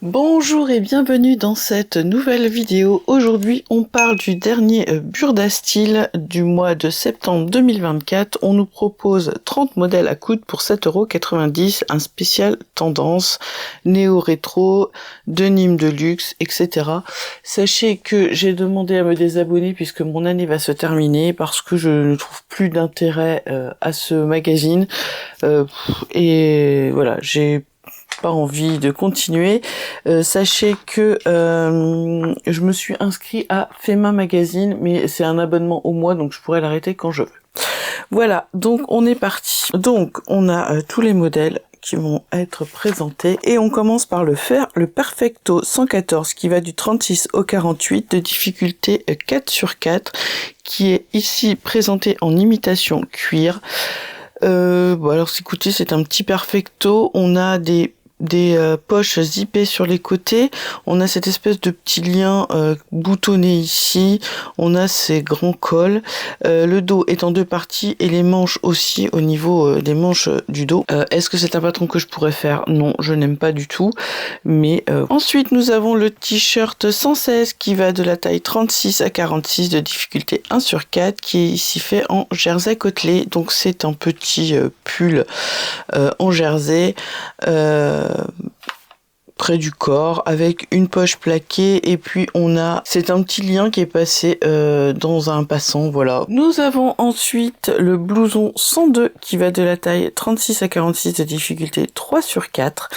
Bonjour et bienvenue dans cette nouvelle vidéo. Aujourd'hui, on parle du dernier Burda Style du mois de septembre 2024. On nous propose 30 modèles à coudre pour 7,90 €, un spécial tendance, néo-rétro, denim de luxe, etc. Sachez que j'ai demandé à me désabonner puisque mon année va se terminer parce que je ne trouve plus d'intérêt à ce magazine. Et voilà, j'ai pas envie de continuer. Sachez que je me suis inscrit à Fema Magazine, mais c'est un abonnement au mois, donc je pourrais l'arrêter quand je veux. Voilà, donc on est parti. Donc on a tous les modèles qui vont être présentés et on commence par le Perfecto 114 qui va du 36 au 48 de difficulté 4/4 qui est ici présenté en imitation cuir. Bon alors écoutez, c'est un petit Perfecto, on a des poches zippées sur les côtés, on a cette espèce de petit lien boutonné ici, on a ces grands cols, le dos est en deux parties et les manches aussi au niveau des manches du dos. Est-ce que c'est un patron que je pourrais faire? Non, je n'aime pas du tout, mais ensuite nous avons le t-shirt 116 qui va de la taille 36 à 46 de difficulté 1/4 qui est ici fait en jersey côtelé, donc c'est un petit pull en jersey près du corps avec une poche plaquée et puis c'est un petit lien qui est passé dans un passant, voilà. Nous avons ensuite le blouson 102 qui va de la taille 36 à 46 de difficulté 3/4.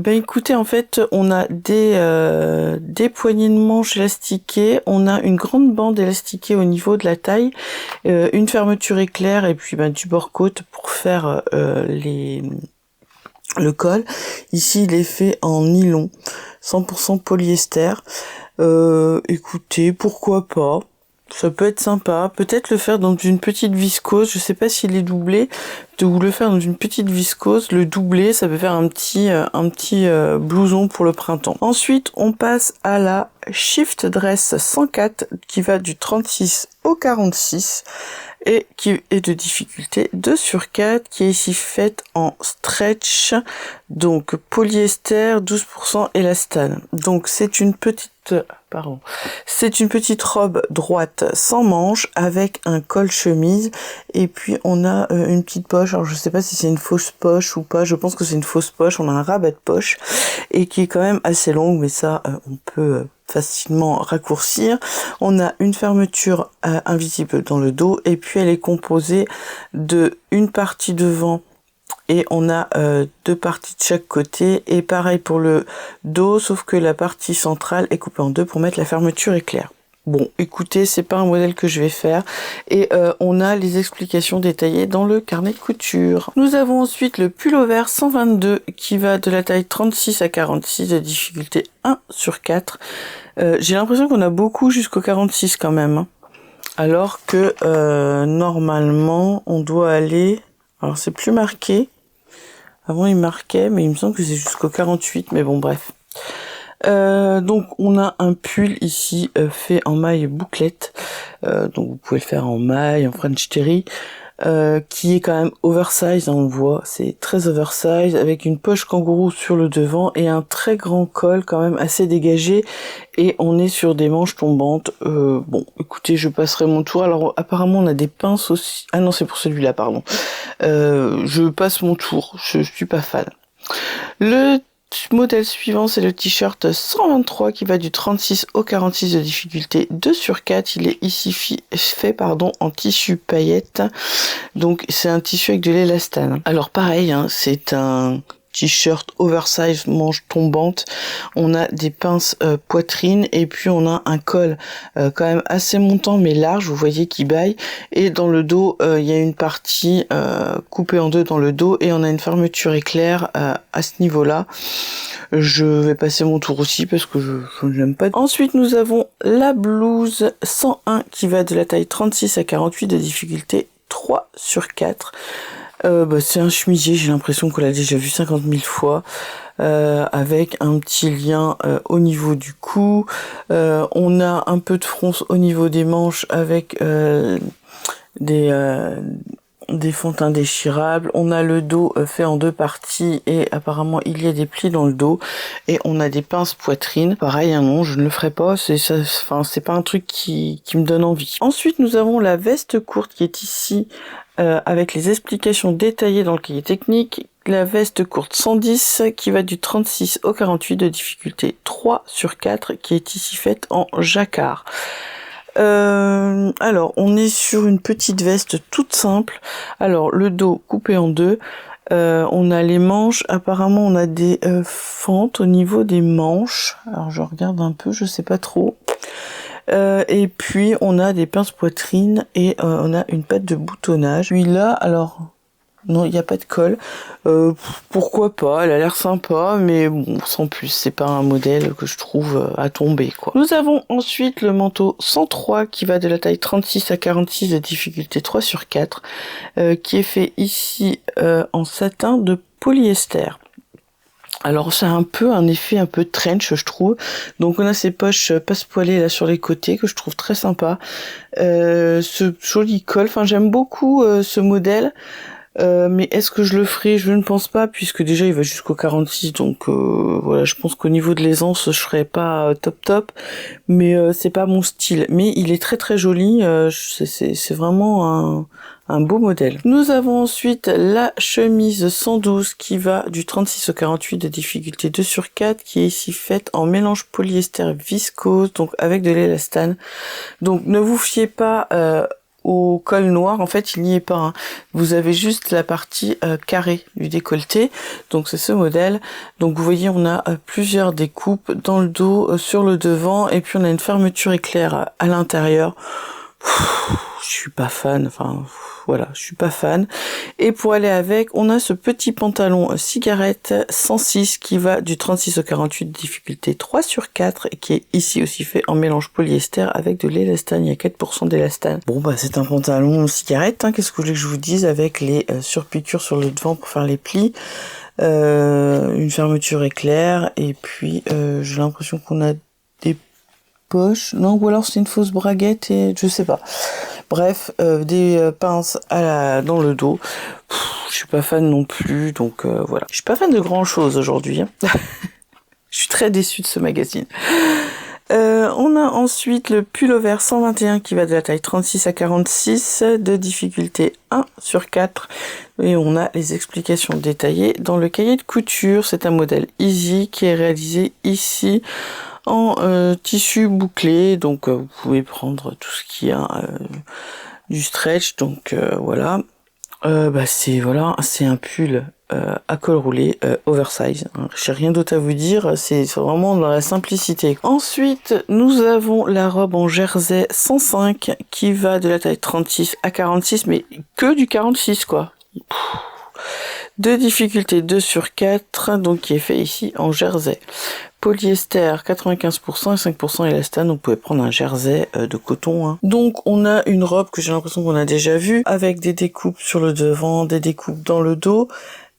Écoutez, en fait on a des poignées de manches élastiquées, on a une grande bande élastiquée au niveau de la taille, une fermeture éclair et puis du bord-côte pour faire le col. Ici il est fait en nylon 100% polyester. Écoutez, pourquoi pas, ça peut être sympa. Peut-être le faire dans une petite viscose, je sais pas s'il est doublé, ou le faire dans une petite viscose. Le doubler, ça peut faire un petit blouson pour le printemps. Ensuite on passe à la Shift Dress 104 qui va du 36 au 46 et qui est de difficulté 2/4, qui est ici faite en stretch, donc polyester 12% élastane. Donc c'est une petite robe droite sans manches avec un col chemise et puis on a une petite poche. Alors je sais pas si c'est une fausse poche ou pas, je pense que c'est une fausse poche. On a un rabat de poche et qui est quand même assez longue, mais ça on peut facilement raccourcir. On a une fermeture invisible dans le dos et puis elle est composée de une partie devant et on a deux parties de chaque côté, et pareil pour le dos, sauf que la partie centrale est coupée en deux pour mettre la fermeture éclair. Bon, écoutez, c'est pas un modèle que je vais faire, et on a les explications détaillées dans le carnet de couture. Nous avons ensuite le pullover 122 qui va de la taille 36 à 46 de difficulté 1/4. J'ai l'impression qu'on a beaucoup jusqu'au 46 quand même, hein. Alors que normalement on doit aller, alors c'est plus marqué, avant il marquait, mais il me semble que c'est jusqu'au 48, mais bon bref. Donc on a un pull ici fait en maille bouclette, donc vous pouvez le faire en maille, en French terry, qui est quand même oversize, hein, on le voit, c'est très oversize, avec une poche kangourou sur le devant et un très grand col quand même assez dégagé, et on est sur des manches tombantes. Bon, écoutez, je passerai mon tour. Alors apparemment on a des pinces aussi, ah non c'est pour celui-là, pardon. Je passe mon tour, je suis pas fan. Le modèle suivant, c'est le t-shirt 123 qui va du 36 au 46 de difficulté 2/4. Il est ici fait en tissu paillette. Donc c'est un tissu avec de l'élastane. Alors pareil, hein, c'est un t-shirt oversize, manche tombante. On a des pinces poitrine et puis on a un col quand même assez montant mais large, vous voyez, qui baille. Et dans le dos, il y a une partie coupée en deux dans le dos et on a une fermeture éclair à ce niveau-là. Je vais passer mon tour aussi parce que je n'aime pas. Ensuite, nous avons la blouse 101 qui va de la taille 36 à 48 de difficulté 3/4. C'est un chemisier, j'ai l'impression qu'on l'a déjà vu 50 000 fois, avec un petit lien au niveau du cou. On a un peu de fronce au niveau des manches avec des des fentes indéchirables. On a le dos fait en 2 parties et apparemment il y a des plis dans le dos. Et on a des pinces poitrine. Pareil, hein, non, je ne le ferai pas. C'est pas un truc qui me donne envie. Ensuite, nous avons la veste courte qui est ici avec les explications détaillées dans le cahier technique. La veste courte 110 qui va du 36 au 48 de difficulté 3/4 qui est ici faite en jacquard. Alors, on est sur une petite veste toute simple. Alors, le dos coupé en 2. On a les manches. Apparemment, on a des fentes au niveau des manches. Alors, je regarde un peu, je sais pas trop. Et puis, on a des pinces poitrine et on a une patte de boutonnage. Puis là, alors... Non, il n'y a pas de colle. Pourquoi pas, elle a l'air sympa, mais bon, sans plus, c'est pas un modèle que je trouve à tomber, quoi. Nous avons ensuite le manteau 103 qui va de la taille 36 à 46 de difficulté 3/4, qui est fait ici en satin de polyester. Alors c'est un peu un effet un peu trench, je trouve. Donc on a ces poches passe-poilées là sur les côtés que je trouve très sympa. Ce joli col, enfin j'aime beaucoup ce modèle. Mais est-ce que je le ferai? Je ne pense pas, puisque déjà il va jusqu'au 46, donc voilà, je pense qu'au niveau de l'aisance je serai pas top, mais c'est pas mon style. Mais il est très très joli, c'est vraiment un beau modèle. Nous avons ensuite la chemise 112 qui va du 36 au 48 de difficulté 2/4, qui est ici faite en mélange polyester viscose, donc avec de l'élastane. Donc ne vous fiez pas au col noir, en fait il n'y est pas, hein. Vous avez juste la partie carrée du décolleté, donc c'est ce modèle. Donc vous voyez, on a plusieurs découpes dans le dos, sur le devant, et puis on a une fermeture éclair à l'intérieur. Je suis pas fan, enfin voilà, je suis pas fan. Et pour aller avec, on a ce petit pantalon cigarette 106 qui va du 36 au 48 de difficulté 3/4 et qui est ici aussi fait en mélange polyester avec de l'élastane. Il y a 4% d'élastane. Bon bah c'est un pantalon cigarette, hein, qu'est-ce que vous voulez que je vous dise, avec les surpiqûres sur le devant pour faire les plis. Une fermeture éclair, et puis j'ai l'impression qu'on a des poches, non, ou alors c'est une fausse braguette, et je sais pas. Bref, des pinces dans le dos. Je suis pas fan non plus, donc voilà. Je suis pas fan de grand chose aujourd'hui, hein. Je suis très déçue de ce magazine. On a ensuite le pullover 121 qui va de la taille 36 à 46 de difficulté 1/4, et on a les explications détaillées dans le cahier de couture. C'est un modèle easy qui est réalisé ici en tissu bouclé, donc vous pouvez prendre tout ce qui a du stretch, donc voilà. C'est un pull à col roulé oversize, hein. J'ai rien d'autre à vous dire, c'est vraiment dans la simplicité. Ensuite, nous avons la robe en jersey 105 qui va de la taille 36 à 46, mais que du 46 quoi. De difficulté 2/4, donc qui est fait ici en jersey. Polyester 95% et 5% élastane, donc vous pouvez prendre un jersey de coton, hein. Donc on a une robe que j'ai l'impression qu'on a déjà vue, avec des découpes sur le devant, des découpes dans le dos.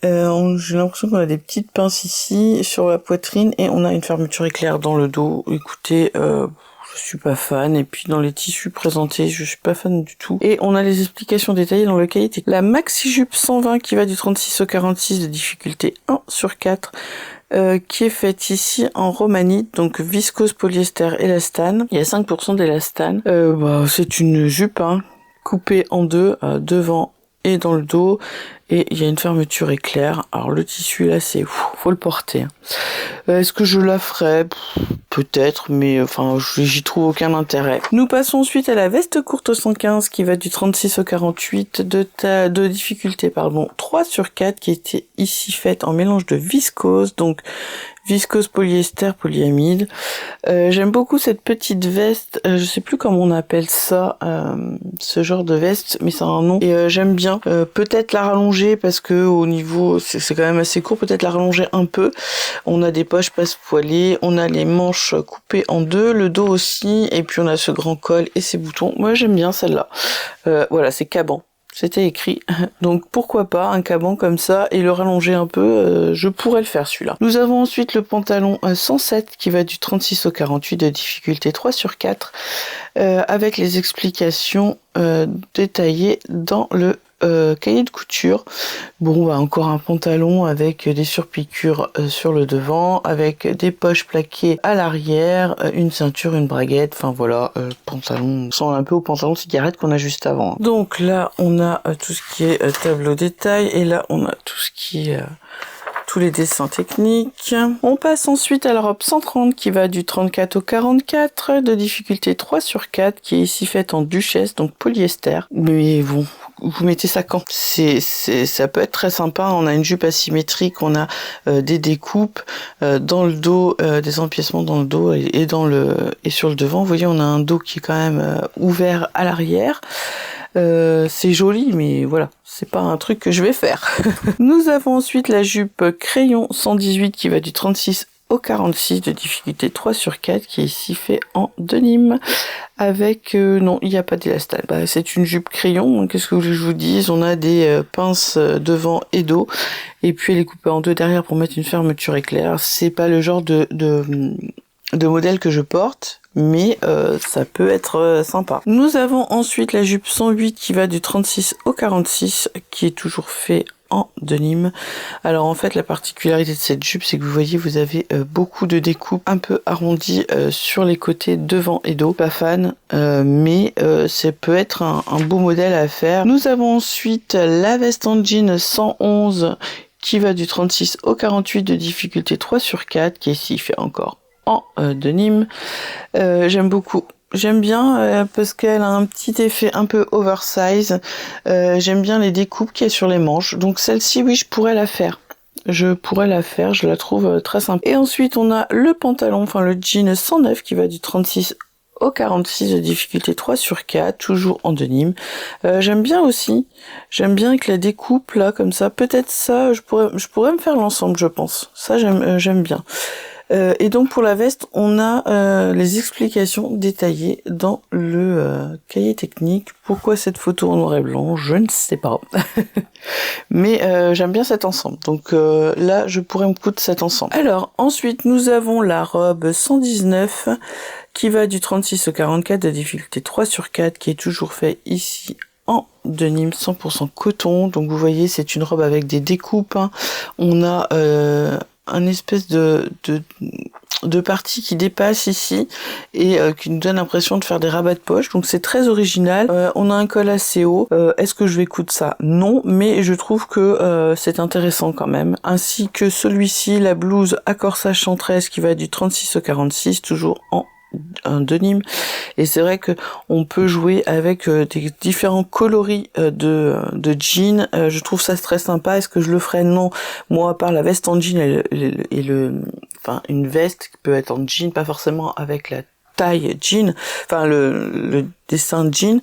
J'ai l'impression qu'on a des petites pinces ici sur la poitrine, et on a une fermeture éclair dans le dos. Écoutez, je suis pas fan, et puis dans les tissus présentés, je suis pas fan du tout. Et on a les explications détaillées dans le cahier. La maxi jupe 120 qui va du 36 au 46 de difficulté 1/4, qui est faite ici en romanite, donc viscose polyester élastane. Il y a 5% d'élastane. C'est une jupe, hein, coupée en deux, devant et dans le dos, et il y a une fermeture éclair. Alors le tissu là, faut le porter, hein. Est-ce que je la ferais? Peut-être, mais enfin j'y trouve aucun intérêt. Nous passons ensuite à la veste courte 115 qui va du 36 au 48 de difficulté 3/4, qui était ici faite en mélange de viscose, donc viscose polyester polyamide. J'aime beaucoup cette petite veste, je sais plus comment on appelle ça, ce genre de veste, mais c'est un nom, et j'aime bien. Peut-être la rallonger, parce que au niveau c'est quand même assez court, peut-être la rallonger un peu. On a des poches passe-poilées, on a les manches coupées en deux, le dos aussi, et puis on a ce grand col et ces boutons. Moi j'aime bien celle-là. Voilà, c'est caban. C'était écrit, donc pourquoi pas un caban comme ça et le rallonger un peu, je pourrais le faire celui-là. Nous avons ensuite le pantalon 107 qui va du 36 au 48 de difficulté 3/4, avec les explications détaillées dans le cahier de couture. Bon, bah, encore un pantalon avec des surpiqûres sur le devant, avec des poches plaquées à l'arrière, une ceinture, une braguette, enfin voilà, pantalon, on ressemble un peu au pantalon cigarette qu'on a juste avant. Donc là, on a tout ce qui est tableau détail, et là, on a tout ce qui est... tous les dessins techniques. On passe ensuite à la robe 130 qui va du 34 au 44, de difficulté 3 sur 4, qui est ici faite en duchesse, donc polyester. Mais bon, vous mettez ça quand? Ça peut être très sympa. On a une jupe asymétrique, on a des découpes dans le dos, des empiècements dans le dos et sur le devant. Vous voyez, on a un dos qui est quand même ouvert à l'arrière. C'est joli, mais voilà, c'est pas un truc que je vais faire. Nous avons ensuite la jupe crayon 118 qui va du 36 au 46, de difficulté 3 sur 4, qui est ici fait en denim avec non, il n'y a pas d'élastane. Bah, c'est une jupe crayon, qu'est-ce que vous voulez que je vous dise? On a des pinces devant et dos, et puis elle est coupée en deux derrière pour mettre une fermeture éclair. C'est pas le genre de modèle que je porte, mais ça peut être sympa. Nous avons ensuite la jupe 108 qui va du 36 au 46, qui est toujours fait en denim. Alors en fait, la particularité de cette jupe, c'est que vous voyez, vous avez beaucoup de découpes un peu arrondies sur les côtés devant et dos. Pas fan, mais ça peut être un beau modèle à faire. Nous avons ensuite la veste en jean 111 qui va du 36 au 48, de difficulté 3 sur 4, qui est ici fait encore en denim. J'aime beaucoup. J'aime bien parce qu'elle a un petit effet un peu oversize. J'aime bien les découpes qu'il y a sur les manches. Donc celle-ci, oui, je pourrais la faire. Je la trouve très sympa. Et ensuite, on a le pantalon, enfin le jean 109 qui va du 36 au 46, de difficulté 3 sur 4, toujours en denim. J'aime bien aussi. J'aime bien avec la découpe là, comme ça. Peut-être ça, je pourrais me faire l'ensemble, je pense. Ça, j'aime bien. Et donc pour la veste, on a les explications détaillées dans le cahier technique. Pourquoi cette photo en noir et blanc, je ne sais pas. Mais j'aime bien cet ensemble. Donc là, je pourrais me coudre cet ensemble. Alors ensuite, nous avons la robe 119 qui va du 36 au 44, de difficulté 3 sur 4, qui est toujours fait ici en denim 100% coton. Donc vous voyez, c'est une robe avec des découpes, hein. On a un espèce de partie qui dépasse ici et qui nous donne l'impression de faire des rabats de poche, donc c'est très original. On a un col assez haut. Est-ce que je vais coudre ça? Non, mais je trouve que c'est intéressant quand même, ainsi que celui-ci, la blouse à corsage 113 qui va du 36 au 46, toujours en un denim. Et c'est vrai que on peut jouer avec des différents coloris de jeans. Je trouve ça très sympa. Est-ce que je le ferais? Non. Moi, à part la veste en jean enfin une veste qui peut être en jean, pas forcément avec la taille jean, enfin le dessin jean,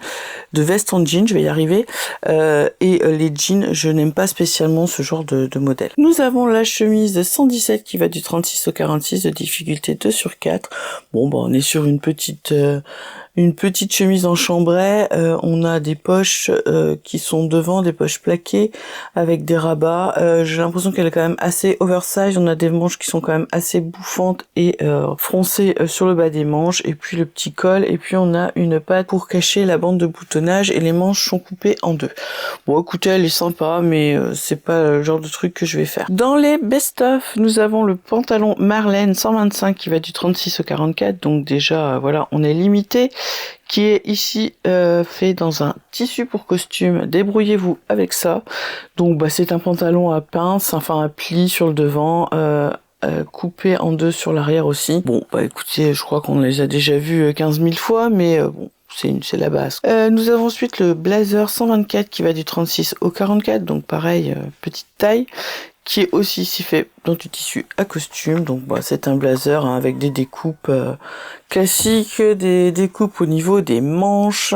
de veste en jean, je vais y arriver, et les jeans, je n'aime pas spécialement ce genre de modèle. Nous avons la chemise 117 qui va du 36 au 46, de difficulté 2 sur 4. Bon, bah, on est sur une petite chemise en chambray. On a des poches qui sont devant, des poches plaquées avec des rabats. J'ai l'impression qu'elle est quand même assez oversize. On a des manches qui sont quand même assez bouffantes et froncées sur le bas des manches, et puis le petit col, et puis on a une patte pour cacher la bande de boutonnage, et les manches sont coupées en deux. Bon, écoutez, elle est sympa, mais c'est pas le genre de truc que je vais faire. Dans les best-of, nous avons le pantalon Marlène 125 qui va du 36 au 44, donc déjà, voilà, on est limité, qui est ici fait dans un tissu pour costume. Débrouillez-vous avec ça. Donc, bah, c'est un pantalon à pince, enfin à plis sur le devant, coupé en deux sur l'arrière aussi. Bon, bah écoutez, je crois qu'on les a déjà vus 15 000 fois, mais bon, c'est la base. Nous avons ensuite le blazer 124 qui va du 36 au 44, donc pareil, petite taille, qui est aussi ici fait dans du tissu à costume. Donc bah, c'est un blazer hein, avec des découpes classiques, des découpes au niveau des manches,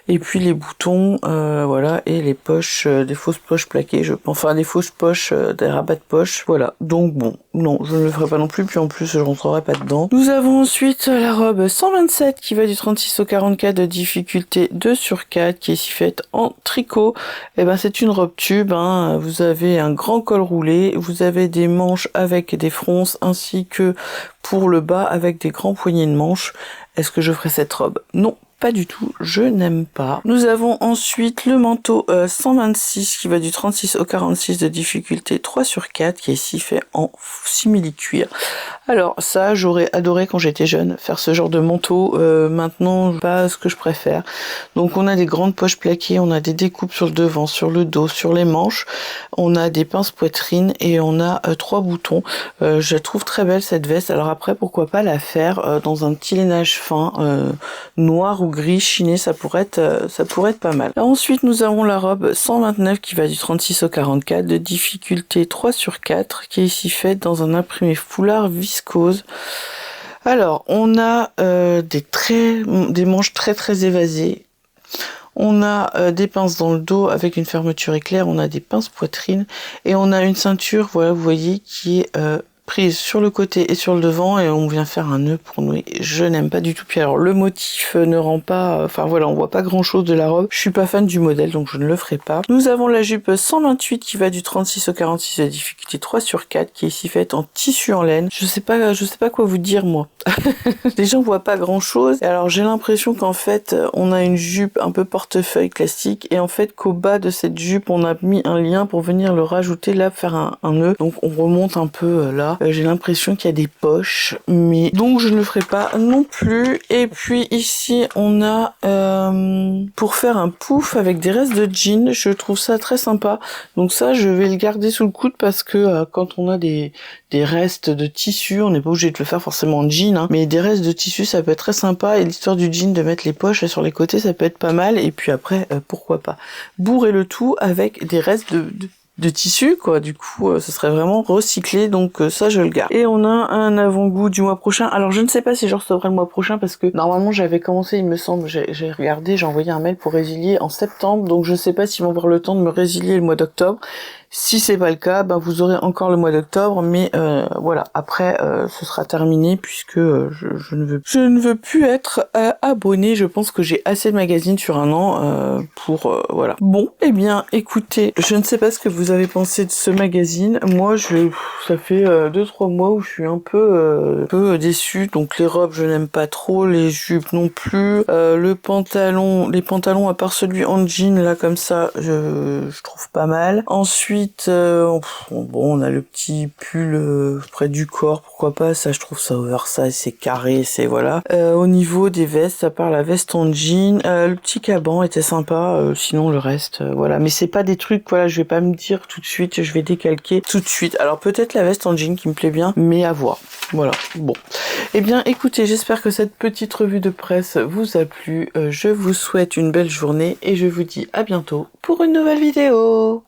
et puis les boutons, voilà, et les poches, des fausses poches plaquées, enfin des fausses poches, des rabats de poche, voilà. Donc bon, non, je ne le ferai pas non plus, puis en plus je rentrerai pas dedans. Nous avons ensuite la robe 127 qui va du 36 au 44, de difficulté 2 sur 4, qui est ici faite en tricot. Et ben c'est une robe tube, hein. Vous avez un grand col roulé, vous avez des manches avec des fronces, ainsi que pour le bas avec des grands poignets de manches. Est-ce que je ferai cette robe? Non, pas du tout, je n'aime pas. Nous avons ensuite le manteau 126 qui va du 36 au 46 de difficulté 3/4 qui est ici fait en simili-cuir. Alors ça, j'aurais adoré quand j'étais jeune faire ce genre de manteau. Maintenant, pas ce que je préfère. Donc on a des grandes poches plaquées, on a des découpes sur le devant, sur le dos, sur les manches. On a des pinces poitrine et on a 3 boutons. Je la trouve très belle cette veste. Alors après, pourquoi pas la faire dans un petit lainage fin, noir ou gris chiné, ça pourrait être pas mal. Là, ensuite, nous avons la robe 129 qui va du 36 au 44 de difficulté 3/4 qui est ici faite dans un imprimé foulard viscose. Alors, on a des manches très évasées. On a des pinces dans le dos avec une fermeture éclair, on a des pinces poitrine et on a une ceinture, voilà, vous voyez, qui est prise sur le côté et sur le devant et on vient faire un nœud pour nouer. Je n'aime pas du tout. Puis alors le motif ne rend pas, enfin voilà, on voit pas grand chose de la robe. Je suis pas fan du modèle donc je ne le ferai pas. Nous avons la jupe 128 qui va du 36 au 46 de difficulté 3/4 qui est ici faite en tissu en laine. Je sais pas quoi vous dire moi. Déjà on voit pas grand chose. Et alors j'ai l'impression qu'en fait on a une jupe un peu portefeuille classique et en fait qu'au bas de cette jupe on a mis un lien pour venir le rajouter là, faire un nœud. Donc on remonte un peu là. J'ai l'impression qu'il y a des poches, mais donc je ne le ferai pas non plus. Et puis ici on a pour faire un pouf avec des restes de jean, je trouve ça très sympa. Donc ça je vais le garder sous le coude parce que quand on a des restes de tissu, on n'est pas obligé de le faire forcément en jean, hein, mais des restes de tissu ça peut être très sympa. Et l'histoire du jean de mettre les poches sur les côtés ça peut être pas mal. Et puis après pourquoi pas bourrer le tout avec des restes de tissu quoi, du coup ce serait vraiment recyclé, donc ça je le garde. Et on a un avant-goût du mois prochain. Alors je ne sais pas si je recevrai le mois prochain parce que normalement j'avais commencé, il me semble, j'ai regardé, j'ai envoyé un mail pour résilier en septembre, donc je sais pas s'ils vont avoir le temps de me résilier le mois d'octobre. Si c'est pas le cas, ben vous aurez encore le mois d'octobre, mais voilà, après ce sera terminé puisque je ne veux plus être abonnée. Je pense que j'ai assez de magazines sur un an pour voilà. Bon, eh bien, écoutez, je ne sais pas ce que vous avez pensé de ce magazine. Moi, ça fait 2-3 mois où je suis un peu déçue. Donc les robes, je n'aime pas trop, les jupes non plus. Les pantalons à part celui en jean là comme ça, je trouve pas mal. Ensuite on a le petit pull près du corps, pourquoi pas, ça je trouve ça oversize, c'est carré, c'est voilà. Au niveau des vestes, à part la veste en jean, le petit caban était sympa, sinon le reste, voilà. Mais c'est pas des trucs, voilà, je vais pas me dire tout de suite, je vais décalquer tout de suite. Alors peut-être la veste en jean qui me plaît bien, mais à voir. Voilà, bon. Eh bien écoutez, j'espère que cette petite revue de presse vous a plu. Je vous souhaite une belle journée et je vous dis à bientôt pour une nouvelle vidéo.